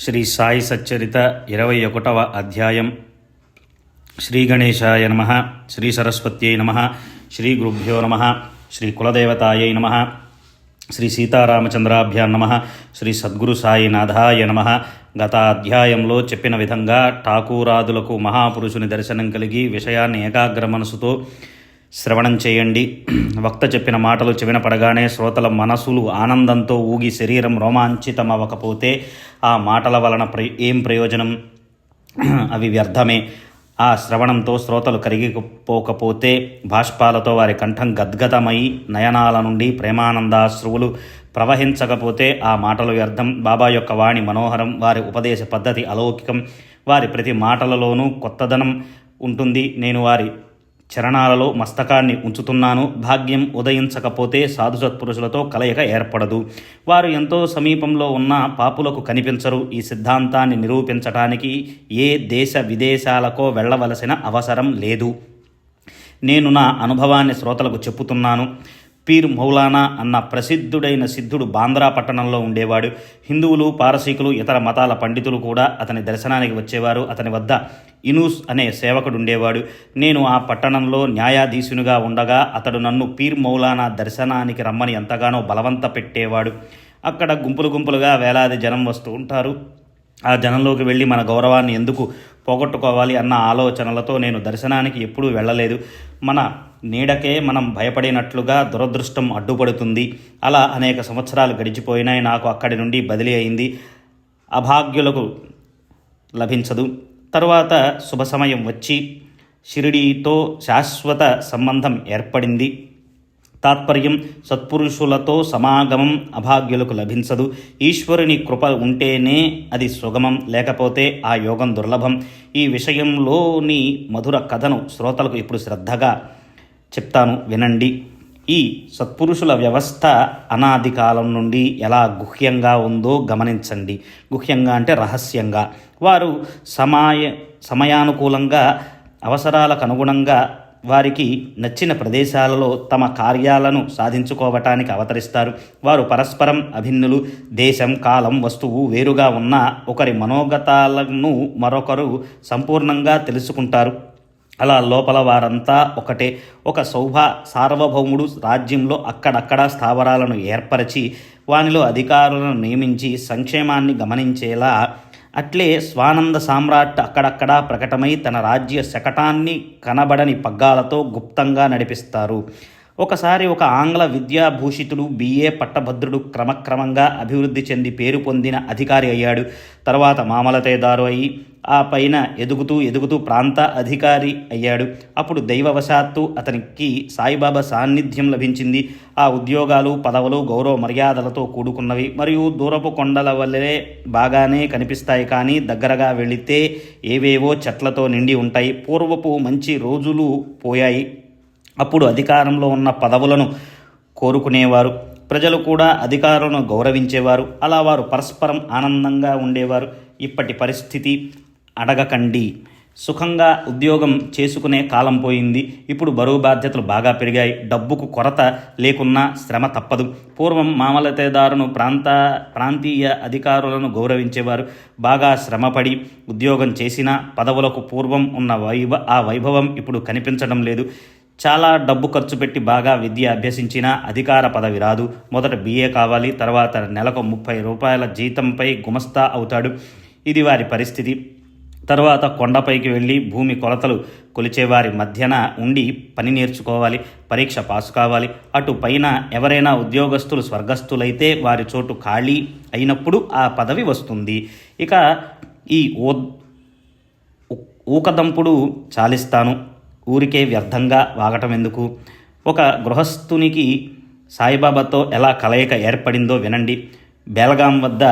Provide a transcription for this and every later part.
శ్రీ సాయి సచ్చరిత 21వ అధ్యాయం. శ్రీ గణేశాయ నమ, శ్రీ సరస్వత్యై నమ, శ్రీ గురుభ్యో నమ, శ్రీ కులదేవతాయై నమ, శ్రీ సీతారామచంద్రాభ్యాం నమ, శ్రీ సద్గురు సాయినాథాయ నమ. గత అధ్యాయంలో చెప్పిన విధంగా ఠాకూరాదులకు మహాపురుషుని దర్శనం కలిగి విషయాన్ని ఏకాగ్ర మనసుతో శ్రవణం చేయండి. వక్త చెప్పిన మాటలు చెవిన పడగానే శ్రోతల మనసులు ఆనందంతో ఊగి శరీరం రోమాంచితమవ్వకపోతే ఆ మాటల వలన ఏం ప్రయోజనం? అవి వ్యర్థమే. ఆ శ్రవణంతో శ్రోతలు కరిగిపోకపోతే బాష్పాలతో వారి కంఠం గద్గదమై నయనాల నుండి ప్రేమానందాశ్రువులు ప్రవహించకపోతే ఆ మాటలు వ్యర్థం. బాబా యొక్క వాణి మనోహరం, వారి ఉపదేశ పద్ధతి అలౌకికం, వారి ప్రతి మాటలలోనూ కొత్తదనం ఉంటుంది. నేను వారి చరణాలలో మస్తకాన్ని ఉంచుతున్నాను. భాగ్యం ఉదయించకపోతే సాధు సత్పురుషులతో కలయిక ఏర్పడదు. వారు ఎంతో సమీపంలో ఉన్న పాపులకు కనిపించరు. ఈ సిద్ధాంతాన్ని నిరూపించటానికి ఏ దేశ విదేశాలకో వెళ్ళవలసిన అవసరం లేదు. నేను నా అనుభవాన్ని శ్రోతలకు చెప్పుతున్నాను. పీర్ మౌలానా అన్న ప్రసిద్ధుడైన సిద్ధుడు బాంద్రా పట్టణంలో ఉండేవాడు. హిందువులు, పారసీకులు, ఇతర మతాల పండితులు కూడా అతని దర్శనానికి వచ్చేవారు. అతని వద్ద ఇనూస్ అనే సేవకుడు ఉండేవాడు. నేను ఆ పట్టణంలో న్యాయాధీశునిగా ఉండగా అతడు నన్ను పీర్ మౌలానా దర్శనానికి రమ్మని ఎంతగానో బలవంత పెట్టేవాడు. అక్కడ గుంపులు గుంపులుగా వేలాది జనం వస్తూ ఉంటారు. ఆ జనంలోకి వెళ్ళి మన గౌరవాన్ని ఎందుకు పోగొట్టుకోవాలి అన్న ఆలోచనలతో నేను దర్శనానికి ఎప్పుడూ వెళ్ళలేదు. మన నీడకే మనం భయపడినట్లుగా దురదృష్టం అడ్డుపడుతుంది. అలా అనేక సంవత్సరాలు గడిచిపోయినాయి. నాకు అక్కడి నుండి బదిలీ అయింది. అభాగ్యులకు లభించదు. తరువాత శుభ సమయం వచ్చి షిరిడీతో శాశ్వత సంబంధం ఏర్పడింది. తాత్పర్యం, సత్పురుషులతో సమాగమం అభాగ్యులకు లభించదు. ఈశ్వరుని కృప ఉంటేనే అది సుగమం, లేకపోతే ఆ యోగం దుర్లభం. ఈ విషయంలోని మధుర కథను శ్రోతలకు ఇప్పుడు శ్రద్ధగా చెప్తాను, వినండి. ఈ సత్పురుషుల వ్యవస్థ అనాది కాలం నుండి ఎలా గుహ్యంగా ఉందో గమనించండి. గుహ్యంగా అంటే రహస్యంగా. వారు సమయానుకూలంగా, అవసరాలకు అనుగుణంగా వారికి నచ్చిన ప్రదేశాలలో తమ కార్యాలను సాధించుకోవటానికి అవతరిస్తారు. వారు పరస్పరం అభిన్నులు. దేశం, కాలం, వస్తువు వేరుగా ఉన్న ఒకరి మనోగతాలను మరొకరు సంపూర్ణంగా తెలుసుకుంటారు. అలా లోపల వారంతా ఒకటే. ఒక సార్వభౌముడు రాజ్యంలో అక్కడక్కడ స్థావరాలను ఏర్పరిచి వానిలో అధికారులను నియమించి సంక్షేమాన్ని గమనించేలా, అట్లే స్వానంద సామ్రాట్ అక్కడక్కడా ప్రకటమై తన రాజ్య శకటాన్ని కనబడని పగ్గాలతో గుప్తంగా నడిపిస్తారు. ఒకసారి ఒక ఆంగ్ల విద్యాభూషితుడు బిఏ పట్టభద్రుడు క్రమక్రమంగా అభివృద్ధి చెంది పేరు పొందిన అధికారి అయ్యాడు. తర్వాత మామలతేదారు అయి ఆ పైన ఎదుగుతూ ప్రాంత అధికారి అయ్యాడు. అప్పుడు దైవవశాత్తు అతనికి సాయిబాబా సాన్నిధ్యం లభించింది. ఆ ఉద్యోగాలు, పదవులు గౌరవ మర్యాదలతో కూడుకున్నవి మరియు దూరపు కొండల వల్లే బాగానే కనిపిస్తాయి. కానీ దగ్గరగా వెళితే ఏవేవో చెట్లతో నిండి ఉంటాయి. పూర్వపు మంచి రోజులు పోయాయి. అప్పుడు అధికారంలో ఉన్న పదవులను కోరుకునేవారు. ప్రజలు కూడా అధికారులను గౌరవించేవారు. అలా వారు పరస్పరం ఆనందంగా ఉండేవారు. ఇప్పటి పరిస్థితి అడగకండి. సుఖంగా ఉద్యోగం చేసుకునే కాలం పోయింది. ఇప్పుడు బరువు బాధ్యతలు బాగా పెరిగాయి. డబ్బుకు కొరత లేకున్నా శ్రమ తప్పదు. పూర్వం మామలతేదారును ప్రాంతీయ అధికారులను గౌరవించేవారు. బాగా శ్రమపడి ఉద్యోగం చేసిన పదవులకు పూర్వం ఉన్న ఆ వైభవం ఇప్పుడు కనిపించడం లేదు. చాలా డబ్బు ఖర్చు పెట్టి బాగా విద్య అభ్యసించినా అధికార పదవి రాదు. మొదట బిఏ కావాలి, తర్వాత నెలకు 30 రూపాయల జీతంపై గుమస్తా అవుతాడు. ఇది వారి పరిస్థితి. తర్వాత కొండపైకి వెళ్ళి భూమి కొలతలు కొలిచేవారి మధ్యన ఉండి పని నేర్చుకోవాలి. పరీక్ష పాసు కావాలి. అటు పైన ఎవరైనా ఉద్యోగస్తులు స్వర్గస్థులైతే వారి చోటు ఖాళీ అయినప్పుడు ఆ పదవి వస్తుంది. ఇక ఈ ఊకదంపుడు చాలిస్తాను. ఊరికే వ్యర్థంగా వాగటం ఎందుకు? ఒక గృహస్థునికి సాయిబాబాతో ఎలా కలయిక ఏర్పడిందో వినండి. బేలగాం వద్ద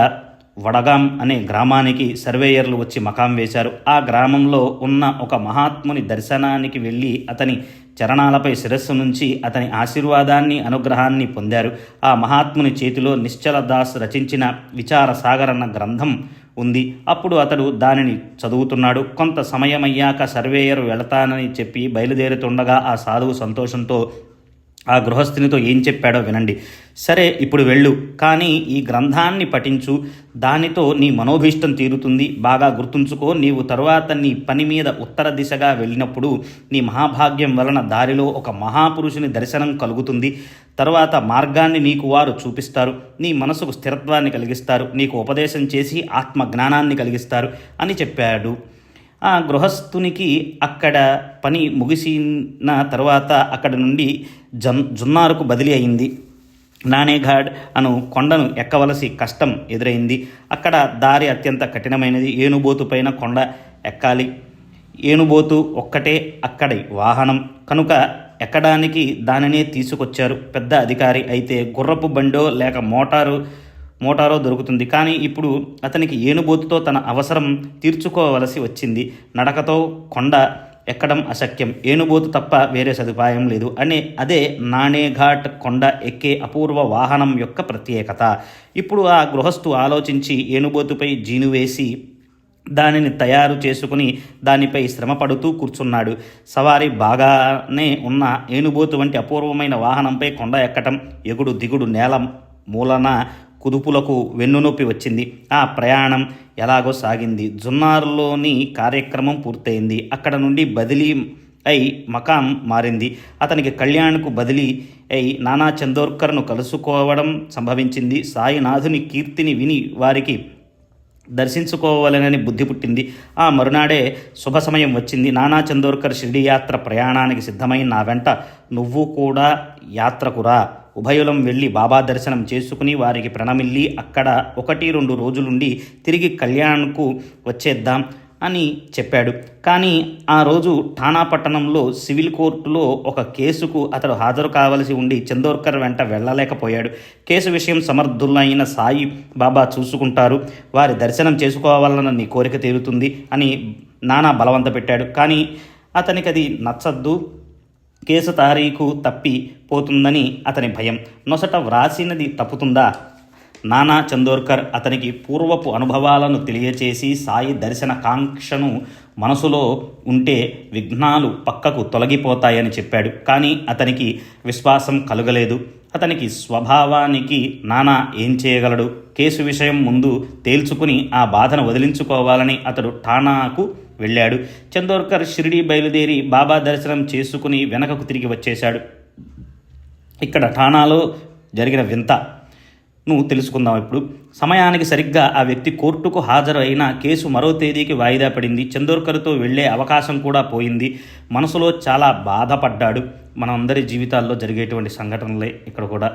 వడగాం అనే గ్రామానికి సర్వేయర్లు వచ్చి మకాం వేశారు. ఆ గ్రామంలో ఉన్న ఒక మహాత్ముని దర్శనానికి వెళ్ళి అతని చరణాలపై శిరస్సు నుంచి అతని ఆశీర్వాదాన్ని, అనుగ్రహాన్ని పొందారు. ఆ మహాత్ముని చేతిలో నిశ్చల దాస్ రచించిన విచార సాగర్ అన్న గ్రంథం ఉంది. అప్పుడు అతడు దానిని చదువుతున్నాడు. కొంత సమయమయ్యాక సర్వేయరు వెళతానని చెప్పి బయలుదేరుతుండగా ఆ సాధువు సంతోషంతో ఆ గృహస్థునితో ఏం చెప్పాడో వినండి. సరే, ఇప్పుడు వెళ్ళు, కానీ ఈ గ్రంథాన్ని పఠించు, దానితో నీ మనోభీష్టం తీరుతుంది. బాగా గుర్తుంచుకో, నీవు తరువాత నీ పని మీద ఉత్తర దిశగా వెళ్ళినప్పుడు నీ మహాభాగ్యం వలన దారిలో ఒక మహాపురుషుని దర్శనం కలుగుతుంది. తరువాత మార్గాన్ని నీకు వారు చూపిస్తారు, నీ మనసుకు స్థిరత్వాన్ని కలిగిస్తారు, నీకు ఉపదేశం చేసి ఆత్మజ్ఞానాన్ని కలిగిస్తారు అని చెప్పాడు. ఆ గృహస్థునికి అక్కడ పని ముగిసిన తర్వాత అక్కడి నుండి జున్నారుకు బదిలీ అయింది. నానేఘాడ్ అను కొండను ఎక్కవలసి కష్టం ఎదురైంది. అక్కడ దారి అత్యంత కఠినమైనది. ఏనుబోతు పైన కొండ ఎక్కాలి. ఏనుబోతు ఒక్కటే అక్కడి వాహనం కనుక ఎక్కడానికి దానినే తీసుకొచ్చారు. పెద్ద అధికారి అయితే గుర్రపు బండో లేక మోటారో దొరుకుతుంది. కానీ ఇప్పుడు అతనికి ఏనుబోతుతో తన అవసరం తీర్చుకోవలసి వచ్చింది. నడకతో కొండ ఎక్కడం అశక్యం, ఏనుబోతు తప్ప వేరే సదుపాయం లేదు. అదే నానేఘాట్ కొండ ఎక్కే అపూర్వ వాహనం యొక్క ప్రత్యేకత. ఇప్పుడు ఆ గృహస్థు ఆలోచించి ఏనుబోతుపై జీను వేసి దానిని తయారు చేసుకుని దానిపై శ్రమపడుతూ కూర్చున్నాడు. సవారీ బాగానే ఉన్న ఏనుబోతు వంటి అపూర్వమైన వాహనంపై కొండ ఎక్కటం, ఎగుడు దిగుడు, నేల మూలన కుదుపులకు వెన్నునొప్పి వచ్చింది. ఆ ప్రయాణం ఎలాగో సాగింది. జున్నార్లోని కార్యక్రమం పూర్తయింది. అక్కడ నుండి బదిలీ అయి మకాం మారింది. అతనికి కళ్యాణ్కు బదిలీ అయి నానా చందోర్కర్ను కలుసుకోవడం సంభవించింది. సాయినాథుని కీర్తిని విని వారికి దర్శించుకోవాలని బుద్ధి పుట్టింది. ఆ మరునాడే శుభ సమయం వచ్చింది. నానా చందోర్కర్ షిరిడి యాత్ర ప్రయాణానికి సిద్ధమై నా వెంట నువ్వు కూడా యాత్రకురా. ఉభయులం వెళ్ళి బాబా దర్శనం చేసుకుని వారికి ప్రణమిల్లి అక్కడ 1-2 రోజులుండి తిరిగి కళ్యాణ్కు వచ్చేద్దాం అని చెప్పాడు. కానీ ఆ రోజు ఠాణా పట్టణంలో సివిల్ కోర్టులో ఒక కేసుకు అతడు హాజరు కావలసి ఉండి చందోర్కర్ వెంట వెళ్ళలేకపోయాడు. కేసు విషయం సమర్థులైన సాయి బాబా చూసుకుంటారు, వారి దర్శనం చేసుకోవాలన్న నీ కోరిక తీరుతుంది అని నానా బలవంత పెట్టాడు. కానీ అతనికి అది నచ్చద్దు. కేసు తారీఖు తప్పి పోతుందని అతని భయం. నొసట వ్రాసినది తప్పుతుందా? నానా చందోర్కర్ అతనికి పూర్వపు అనుభవాలను తెలియచేసి సాయి దర్శన కాంక్షను మనసులో ఉంటే విఘ్నాలు పక్కకు తొలగిపోతాయని చెప్పాడు. కానీ అతనికి విశ్వాసం కలగలేదు. అతనికి స్వభావానికి నానా ఏం చేయగలడు? కేసు విషయం ముందు తేల్చుకుని ఆ బాధను వదిలించుకోవాలని అతడు ఠాణాకు వెళ్ళాడు. చందోర్కర్ షిరిడి బయలుదేరి బాబా దర్శనం చేసుకుని వెనకకు తిరిగి వచ్చేశాడు. ఇక్కడ ఠాణాలో జరిగిన వింతను తెలుసుకుందాం ఇప్పుడు. సమయానికి సరిగ్గా ఆ వ్యక్తి కోర్టుకు హాజరు అయిన కేసు మరో తేదీకి వాయిదా పడింది. చందోర్కర్తో వెళ్లే అవకాశం కూడా పోయింది. మనసులో చాలా బాధపడ్డాడు. మనందరి జీవితాల్లో జరిగేటువంటి సంఘటనలే ఇక్కడ కూడా.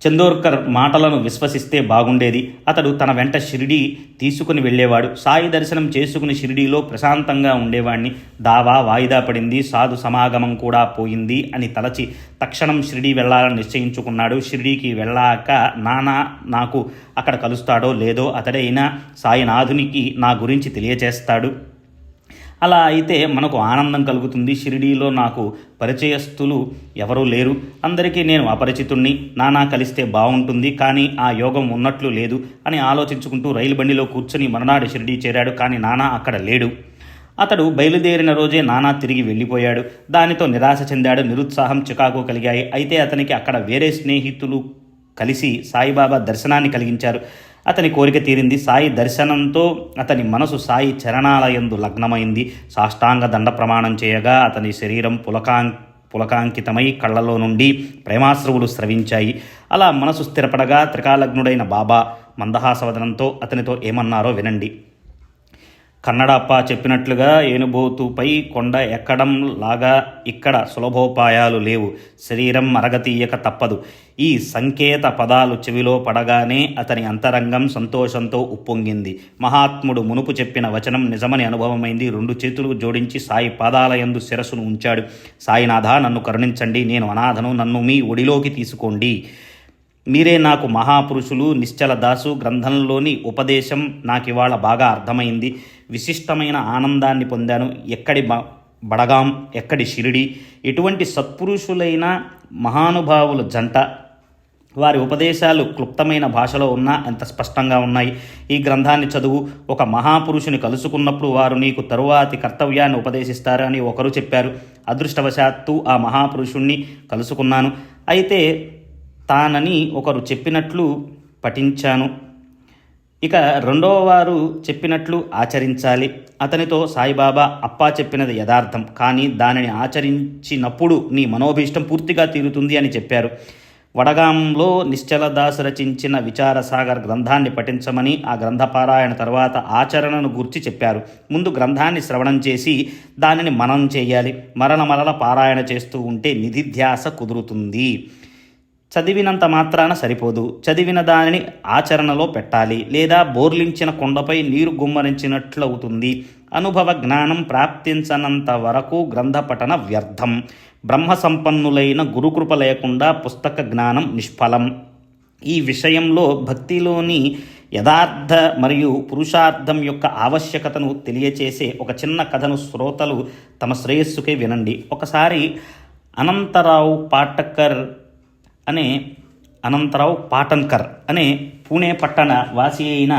చందోర్కర్ మాటలను విశ్వసిస్తే బాగుండేది. అతడు తన వెంట షిరిడి తీసుకుని వెళ్ళేవాడు. సాయి దర్శనం చేసుకుని షిరిడీలో ప్రశాంతంగా ఉండేవాడిని. దావా వాయిదా పడింది, సాధు సమాగమం కూడా పోయింది అని తలచి తక్షణం షిరిడి వెళ్ళాలని నిశ్చయించుకున్నాడు. షిరిడీకి వెళ్ళాక నానా నాకు అక్కడ కలుస్తాడో లేదో, అతడైనా సాయినాథునికి నా గురించి తెలియచేస్తాడు. అలా అయితే మనకు ఆనందం కలుగుతుంది. షిరిడీలో నాకు పరిచయస్తులు ఎవరూ లేరు, అందరికీ నేను అపరిచితుణ్ణి. నానా కలిస్తే బాగుంటుంది, కానీ ఆ యోగం ఉన్నట్లు లేదు అని ఆలోచించుకుంటూ రైలు బండిలో కూర్చొని మరునాడు షిరిడీ చేరాడు. కానీ నానా అక్కడ లేడు. అతడు బయలుదేరిన రోజే నానా తిరిగి వెళ్ళిపోయాడు. దానితో నిరాశ చెందాడు. నిరుత్సాహం, చికాకు కలిగాయి. అయితే అతనికి అక్కడ వేరే స్నేహితులు కలిసి సాయిబాబా దర్శనాన్ని కలిగించారు. అతని కోరిక తీరింది. సాయి దర్శనంతో అతని మనసు సాయి చరణాలయందు లగ్నమైంది. సాష్టాంగ దండ ప్రమాణం చేయగా అతని శరీరం పులకాంకితమై కళ్ళలో నుండి ప్రేమాశ్రువులు స్రవించాయి. అలా మనసు స్థిరపడగా త్రికాలగ్నుడైన బాబా మందహాసవదనంతో అతనితో ఏమన్నారో వినండి. కన్నడప్ప చెప్పినట్లుగా ఏనుబోతుపై కొండ ఎక్కడం లాగా ఇక్కడ సులభోపాయాలు లేవు. శరీరం మరగతీయక తప్పదు. ఈ సంకేత పదాలు చెవిలో పడగానే అతని అంతరంగం సంతోషంతో ఉప్పొంగింది. మహాత్ముడు మునుపు చెప్పిన వచనం నిజమని అనుభవమైంది. 2 చేతులు జోడించి సాయి పాదాలయందు శిరస్సును ఉంచాడు. సాయినాథ, నన్ను కరుణించండి, నేను అనాథను, నన్ను మీ ఒడిలోకి తీసుకోండి. మీరే నాకు మహాపురుషులు. నిశ్చల దాసు గ్రంథంలోని ఉపదేశం నాకివాళ బాగా అర్థమైంది. విశిష్టమైన ఆనందాన్ని పొందాను. ఎక్కడి బడగాం, ఎక్కడి షిరిడి, ఎటువంటి సత్పురుషులైన మహానుభావుల జంట వారి ఉపదేశాలు క్లుప్తమైన భాషలో ఉన్నా ఎంత స్పష్టంగా ఉన్నాయి. ఈ గ్రంథాన్ని చదువు. ఒక మహాపురుషుని కలుసుకున్నప్పుడు వారు నీకు తరువాతి కర్తవ్యాన్ని ఉపదేశిస్తారు అని ఒకరు చెప్పారు. అదృష్టవశాత్తు ఆ మహాపురుషుణ్ణి కలుసుకున్నాను. అయితే తానని ఒకరు చెప్పినట్లు పఠించాను. ఇక రెండవ వారు చెప్పినట్లు ఆచరించాలి. అతనితో సాయిబాబా అప్పా చెప్పినది యథార్థం, కానీ దానిని ఆచరించినప్పుడు నీ మనోభీష్టం పూర్తిగా తీరుతుంది అని చెప్పారు. వడగాంలో నిశ్చలదాస్ రచించిన విచారసాగర్ గ్రంథాన్ని పఠించమని, ఆ గ్రంథ పారాయణ తర్వాత ఆచరణను గూర్చి చెప్పారు. ముందు గ్రంథాన్ని శ్రవణం చేసి దానిని మననం చేయాలి. మరల పారాయణ చేస్తూ ఉంటే నిధిధ్యాస కుదురుతుంది. చదివినంత మాత్రాన సరిపోదు. చదివిన దానిని ఆచరణలో పెట్టాలి, లేదా బోర్లించిన కొండపై నీరు గుమ్మరించినట్లవుతుంది. అనుభవ జ్ఞానం ప్రాప్తించనంత వరకు గ్రంథపఠన వ్యర్థం. బ్రహ్మ సంపన్నులైన గురుకృప లేకుండా పుస్తక జ్ఞానం నిష్ఫలం. ఈ విషయంలో భక్తిలోని యథార్థ మరియు పురుషార్థం యొక్క ఆవశ్యకతను తెలియచేసే ఒక చిన్న కథను శ్రోతలు తమ శ్రేయస్సుకే వినండి. ఒకసారి అనంతరావు పాటన్కర్ అనే పూణే పట్టణ వాసి అయిన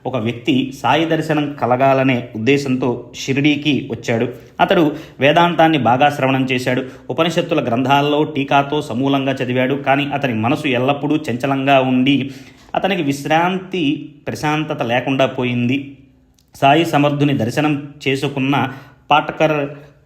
ఒక వ్యక్తి సాయి దర్శనం కలగాలనే ఉద్దేశంతో షిరిడీకి వచ్చాడు. అతడు వేదాంతాన్ని బాగా శ్రవణం చేశాడు. ఉపనిషత్తుల గ్రంథాల్లో టీకాతో సమూలంగా చదివాడు. కానీ అతని మనసు ఎల్లప్పుడూ చంచలంగా ఉండి అతనికి ప్రశాంతత లేకుండా పోయింది. సాయి సమర్థుని దర్శనం చేసుకున్న పాటకర్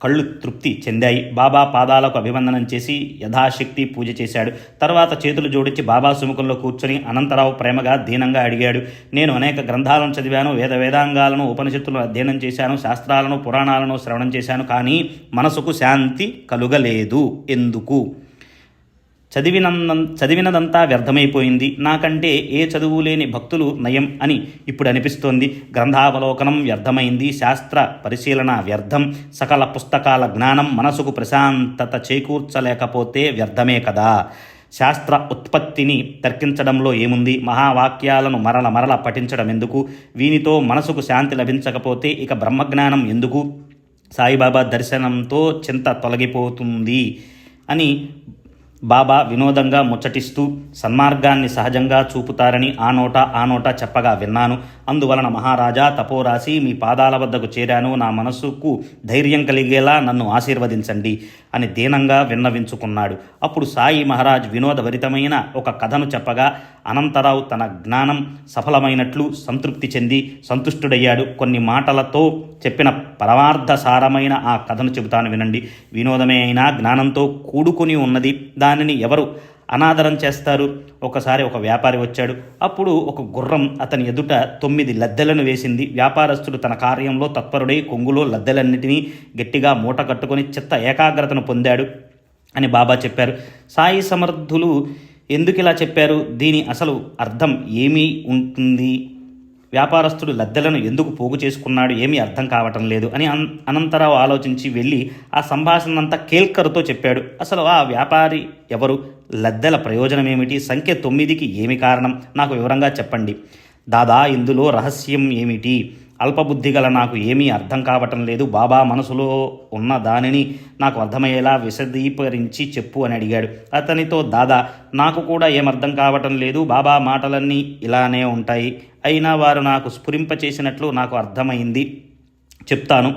కళ్ళు తృప్తి చెందాయి. బాబా పాదాలకు అభివందనం చేసి యథాశక్తి పూజ చేశాడు. తర్వాత చేతులు జోడించి బాబా సుముఖంలో కూర్చొని అనంతరావు ప్రేమగా దీనంగా అడిగాడు, నేను అనేక గ్రంథాలను చదివాను, వేదాంగాలను ఉపనిషత్తులను అధ్యయనం చేశాను, శాస్త్రాలను పురాణాలను శ్రవణం చేశాను, కానీ మనసుకు శాంతి కలుగలేదు. ఎందుకు? చదివినదంతా వ్యర్థమైపోయింది. నాకంటే ఏ చదువు లేని భక్తులు నయం అని ఇప్పుడు అనిపిస్తోంది. గ్రంథావలోకనం వ్యర్థమైంది, శాస్త్ర పరిశీలన వ్యర్థం, సకల పుస్తకాల జ్ఞానం మనసుకు ప్రశాంతత చేకూర్చలేకపోతే వ్యర్థమే కదా. శాస్త్ర ఉత్పత్తిని తర్కించడంలో ఏముంది? మహావాక్యాలను మరల పఠించడం ఎందుకు? వీనితో మనసుకు శాంతి లభించకపోతే ఇక బ్రహ్మజ్ఞానం ఎందుకు? సాయిబాబా దర్శనంతో చింత తొలగిపోతుంది అని బాబా వినోదంగా ముచ్చటిస్తూ సన్మార్గాన్ని సహజంగా చూపుతారని ఆ నోట చెప్పగా విన్నాను. అందువలన మహారాజా, తపోరాశి, మీ పాదాల వద్దకు చేరాను. నా మనసుకు ధైర్యం కలిగేలా నన్ను ఆశీర్వదించండి అని దీనంగా విన్నవించుకున్నాడు. అప్పుడు సాయి మహారాజ్ వినోదభరితమైన ఒక కథను చెప్పగా అనంతరావు తన జ్ఞానం సఫలమైనట్లు సంతృప్తి చెంది సంతుష్టుడయ్యాడు. కొన్ని మాటలతో చెప్పిన పరమార్థ సారమైన ఆ కథను చెబుతాను వినండి. వినోదమే అయినా జ్ఞానంతో కూడుకుని ఉన్నది. దానిని ఎవరు అనాదరం చేస్తారు? ఒకసారి ఒక వ్యాపారి వచ్చాడు. అప్పుడు ఒక గుర్రం అతని ఎదుట 9 లద్దెలను వేసింది. వ్యాపారస్తుడు తన కార్యంలో తత్పరుడై కొంగులో లద్దెలన్నిటినీ గట్టిగా మూట కట్టుకొని చిత్త ఏకాగ్రతను పొందాడు అని బాబా చెప్పారు. సాయి సమర్థులు ఎందుకు ఇలా చెప్పారు? దీని అసలు అర్థం ఏమీ ఉంటుంది? వ్యాపారస్తుడు లద్దెలను ఎందుకు పోగు చేసుకున్నాడు? ఏమీ అర్థం కావటం లేదు అని అనంతరావు ఆలోచించి వెళ్ళి ఆ సంభాషణంతా కేల్కర్తో చెప్పాడు. అసలు ఆ వ్యాపారి ఎవరు? లద్దెల ప్రయోజనం ఏమిటి? సంఖ్య 9కి ఏమి కారణం? నాకు వివరంగా చెప్పండి. దాదా, ఇందులో రహస్యం ఏమిటి? అల్పబుద్ధి గల నాకు ఏమీ అర్థం కావటం లేదు. బాబా మనసులో ఉన్న దానిని నాకు అర్థమయ్యేలా విశదీకరించి చెప్పు అని అడిగాడు. అతనితో దాదా, నాకు కూడా ఏమర్థం కావటం లేదు. బాబా మాటలన్నీ ఇలానే ఉంటాయి. అయినా వారు నాకు స్ఫురింపచేసినట్లు నాకు అర్థమైంది, చెప్తాను.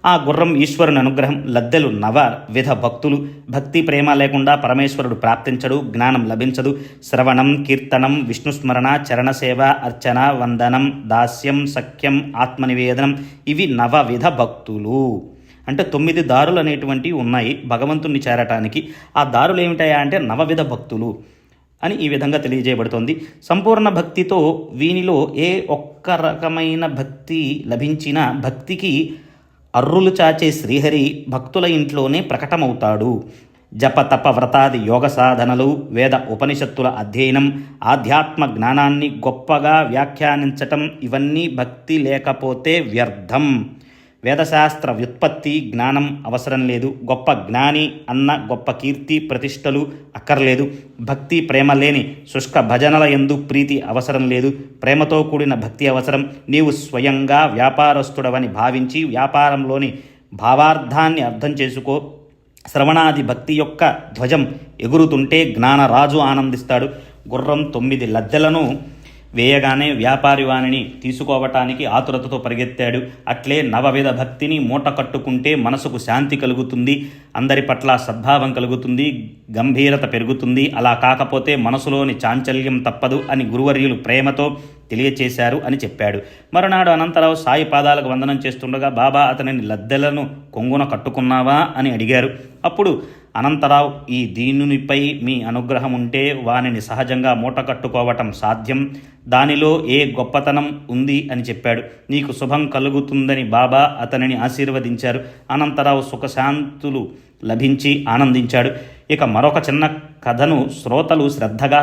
ఆ గుర్రం ఈశ్వరుని అనుగ్రహం, లద్దెలు నవవిధ భక్తులు. భక్తి ప్రేమ లేకుండా పరమేశ్వరుడు ప్రాప్తించడు, జ్ఞానం లభించదు. శ్రవణం, కీర్తనం, విష్ణుస్మరణ, చరణసేవ, అర్చన, వందనం, దాస్యం, సఖ్యం, ఆత్మనివేదనం, ఇవి నవవిధ భక్తులు. అంటే 9 దారులు అనేటువంటివి ఉన్నాయి భగవంతుణ్ణి చేరటానికి. ఆ దారులు ఏమిటాయా అంటే నవవిధ భక్తులు అని ఈ విధంగా తెలియజేయబడుతోంది. సంపూర్ణ భక్తితో వీనిలో ఏ ఒక్క రకమైన భక్తి లభించినా భక్తికి అర్రులు చాచే శ్రీహరి భక్తుల ఇంట్లోనే ప్రకటమవుతాడు. జప తప వ్రతాది యోగ సాధనలు, వేద ఉపనిషత్తుల అధ్యయనం, ఆధ్యాత్మ జ్ఞానాన్ని గొప్పగా వ్యాఖ్యానించటం, ఇవన్నీ భక్తి లేకపోతే వ్యర్థం. వేదశాస్త్ర వ్యుత్పత్తి జ్ఞానం అవసరం లేదు. గొప్ప జ్ఞాని అన్న గొప్ప కీర్తి ప్రతిష్టలు అక్కర్లేదు. భక్తి ప్రేమ లేని శుష్క భజనల యందు ప్రీతి అవసరం లేదు. ప్రేమతో కూడిన భక్తి అవసరం. నీవు స్వయంగా వ్యాపారస్తుడవని భావించి వ్యాపారంలోని భావార్థాన్ని అర్థం చేసుకో. శ్రవణాది భక్తి యొక్క ధ్వజం ఎగురుతుంటే జ్ఞానరాజు ఆనందిస్తాడు. గుర్రం 9 లద్దెలను వేయగానే వ్యాపారి వానిని తీసుకోవటానికి ఆతురతతో పరిగెత్తాడు. అట్లే నవవిధ భక్తిని మూట కట్టుకుంటే మనసుకు శాంతి కలుగుతుంది, అందరి పట్ల సద్భావం కలుగుతుంది, గంభీరత పెరుగుతుంది. అలా కాకపోతే మనసులోని చాంచల్యం తప్పదు అని గురువర్యులు ప్రేమతో తెలియచేశారు అని చెప్పాడు. మరునాడు అనంతరావు సాయి పాదాలకు వందనం చేస్తుండగా, బాబా అతనిని లద్దెలను కొంగున కట్టుకున్నావా అని అడిగారు. అప్పుడు అనంతరావు, ఈ దీనునిపై మీ అనుగ్రహం ఉంటే వానిని సహజంగా మూట కట్టుకోవటం సాధ్యం, దానిలో ఏ గొప్పతనం ఉంది అని చెప్పాడు. నీకు శుభం కలుగుతుందని బాబా అతనిని ఆశీర్వదించారు. అనంతరావు సుఖశాంతులు లభించి ఆనందించాడు. ఇక మరొక చిన్న కథను శ్రోతలు శ్రద్ధగా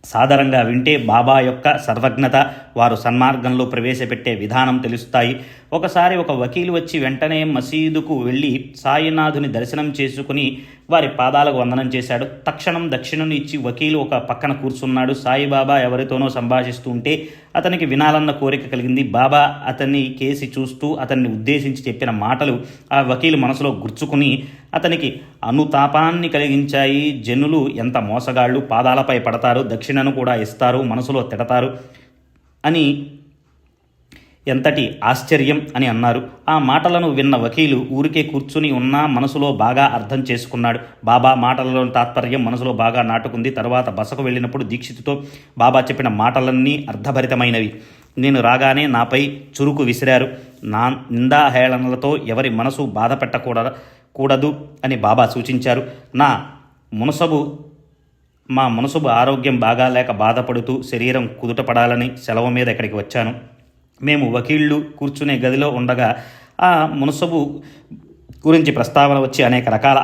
సాదరంగా వింటే బాబా యొక్క సర్వజ్ఞత, వారు సన్మార్గంలో ప్రవేశపెట్టే విధానం తెలుస్తాయి. ఒకసారి ఒక వకీలు వచ్చి వెంటనే మసీదుకు వెళ్ళి సాయినాథుని దర్శనం చేసుకుని వారి పాదాలకు వందనం చేశాడు. తక్షణం దక్షిణను ఇచ్చి వకీలు ఒక పక్కన కూర్చున్నాడు. సాయిబాబా ఎవరితోనో సంభాషిస్తూ ఉంటే అతనికి వినాలన్న కోరిక కలిగింది. బాబా అతన్ని కేసి చూస్తూ అతన్ని ఉద్దేశించి చెప్పిన మాటలు ఆ వకీలు మనసులో గుర్చుకుని అతనికి అనుతాపాన్ని కలిగించాయి. జనులు ఎంత మోసగాళ్ళు, పాదాలపై పడతారు, దక్షిణను కూడా ఇస్తారు, మనసులో తిడతారు అని ఎంతటి ఆశ్చర్యం అని అన్నారు. ఆ మాటలను విన్న వకీలు ఊరికే కూర్చుని ఉన్నా మనసులో బాగా అర్థం చేసుకున్నాడు. బాబా మాటలలోని తాత్పర్యం మనసులో బాగా నాటుకుంది. తర్వాత బసకు వెళ్ళినప్పుడు దీక్షితుతో, బాబా చెప్పిన మాటలన్నీ అర్థభరితమైనవి. నేను రాగానే నాపై చురుకు విసిరారు. నా నిందాహేళనలతో ఎవరి మనసు బాధ పెట్టకూడదు అని బాబా సూచించారు. మా మునసబు ఆరోగ్యం బాగాలేక బాధపడుతూ శరీరం కుదుటపడాలని సెలవు మీద ఇక్కడికి వచ్చాను. మేము వకీళ్ళు కూర్చునే గదిలో ఉండగా ఆ మునసబు గురించి ప్రస్తావన వచ్చి అనేక రకాల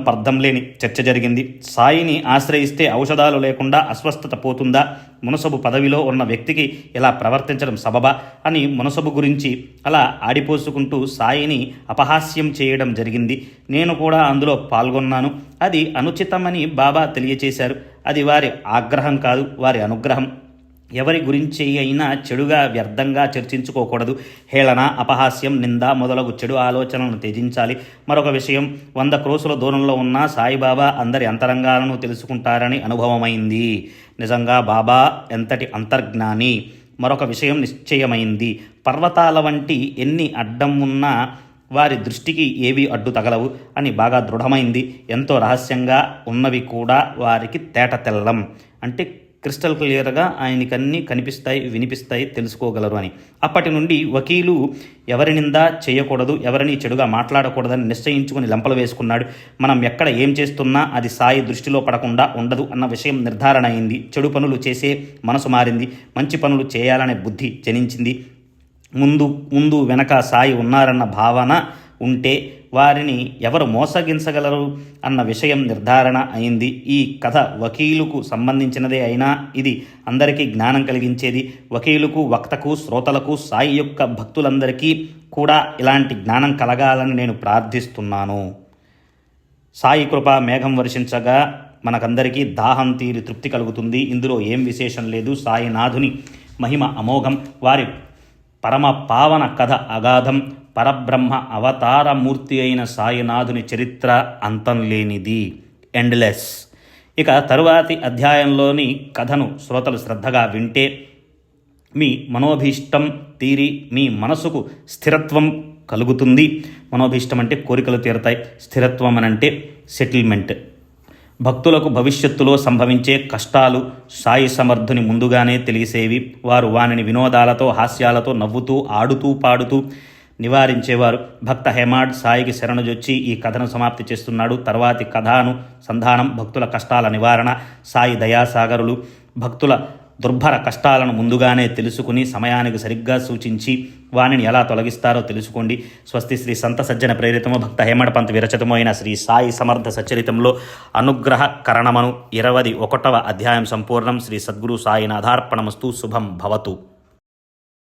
పర్థం లేని చర్చ జరిగింది. సాయిని ఆశ్రయిస్తే ఔషధాలు లేకుండా అస్వస్థత పోతుందా? మునసబు పదవిలో ఉన్న వ్యక్తికి ఇలా ప్రవర్తించడం సబబా అని మునసబు గురించి అలా ఆడిపోసుకుంటూ సాయిని అపహాస్యం చేయడం జరిగింది. నేను కూడా అందులో పాల్గొన్నాను. అది అనుచితమని బాబా తెలియచేశారు. అది వారి ఆగ్రహం కాదు, వారి అనుగ్రహం. ఎవరి గురించి అయినా చెడుగా వ్యర్థంగా చర్చించుకోకూడదు. హేళన, అపహాస్యం, నింద మొదలగు చెడు ఆలోచనలను త్యజించాలి. మరొక విషయం, 100 క్రోసుల దూరంలో ఉన్న సాయిబాబా అందరి అంతరంగాలను తెలుసుకుంటారని అనుభవమైంది. నిజంగా బాబా ఎంతటి అంతర్జ్ఞాని. మరొక విషయం నిశ్చయమైంది, పర్వతాల వంటి ఎన్ని అడ్డం ఉన్నా వారి దృష్టికి ఏవి అడ్డు తగలవు అని బాగా దృఢమైంది. ఎంతో రహస్యంగా ఉన్నవి కూడా వారికి తేట తెల్లం, అంటే క్రిస్టల్ క్లియర్గా ఆయనకన్నీ కనిపిస్తాయి, వినిపిస్తాయి, తెలుసుకోగలరు అని. అప్పటి నుండి వకీలు ఎవరి నిందా చేయకూడదు, ఎవరిని చెడుగా మాట్లాడకూడదని నిశ్చయించుకుని లెంపలు వేసుకున్నాడు. మనం ఎక్కడ ఏం చేస్తున్నా అది సాయి దృష్టిలో పడకుండా ఉండదు అన్న విషయం నిర్ధారణ అయింది. చెడు పనులు చేసే మనసు మారింది, మంచి పనులు చేయాలనే బుద్ధి జనించింది. ముందు వెనక సాయి ఉన్నారన్న భావన ఉంటే వారిని ఎవరు మోసగించగలరు అన్న విషయం నిర్ధారణ అయింది. ఈ కథ వకీలుకు సంబంధించినదే అయినా ఇది అందరికీ జ్ఞానం కలిగించేది. వకీలుకు, వక్తకు, శ్రోతలకు, సాయి యొక్క భక్తులందరికీ కూడా ఇలాంటి జ్ఞానం కలగాలని నేను ప్రార్థిస్తున్నాను. సాయి కృప మేఘం వర్షించగా మనకందరికీ దాహం తీరి తృప్తి కలుగుతుంది. ఇందులో ఏం విశేషం లేదు. సాయినాథుని మహిమ అమోఘం. వారి పరమ పావన కథ అగాధం. పరబ్రహ్మ అవతారమూర్తి అయిన సాయినాథుని చరిత్ర అంతం లేనిది, ఎండ్లెస్. ఇక తరువాతి అధ్యాయంలోని కథను శ్రోతలు శ్రద్ధగా వింటే మీ మనోభీష్టం తీరి మీ మనసుకు స్థిరత్వం కలుగుతుంది. మనోభీష్టం అంటే కోరికలు తీరతాయి, స్థిరత్వం అనంటే సెటిల్మెంట్. భక్తులకు భవిష్యత్తులో సంభవించే కష్టాలు సాయి సమర్థుని ముందుగానే తెలిసేవి. వారు వానిని వినోదాలతో, హాస్యాలతో, నవ్వుతూ, ఆడుతూ, పాడుతూ నివారించేవారు. భక్త హేమాడ్ సాయికి శరణుజొచ్చి ఈ కథను సమాప్తి చేస్తున్నాడు. తర్వాతి కథాను సంధానం, భక్తుల కష్టాల నివారణ. సాయి దయాసాగరులు భక్తుల దుర్భర కష్టాలను ముందుగానే తెలుసుకుని సమయానికి సరిగ్గా సూచించి వానిని ఎలా తొలగిస్తారో తెలుసుకోండి. స్వస్తి. శ్రీ సంత సజ్జన ప్రేరితము భక్త హేమడపంత్ విరచితము అయిన శ్రీ సాయి సమర్థ సచ్చరితంలో అనుగ్రహ కరణమను 21వ అధ్యాయం సంపూర్ణం. శ్రీ సద్గురు సాయినాథార్పణమస్తు. శుభం భవతు.